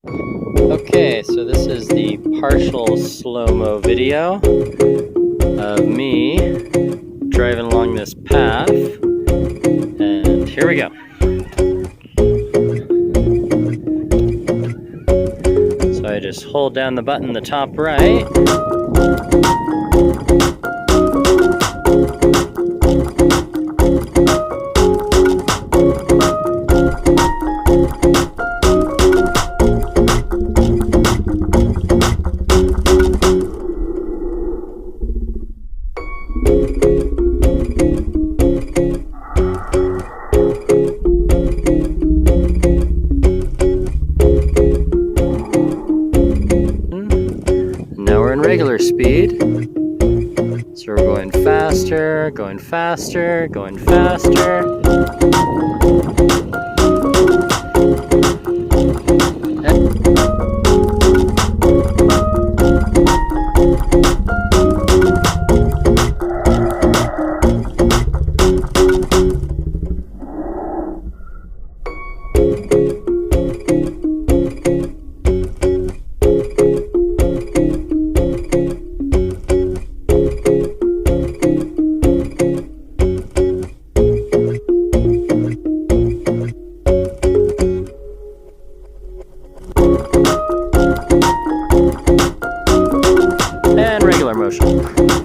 Okay, so this is the partial slow-mo video of me driving along this path, and here we go. So I just hold down the button in the top right. Now we're in regular speed. So we're going faster, going faster, going faster. And regular motion.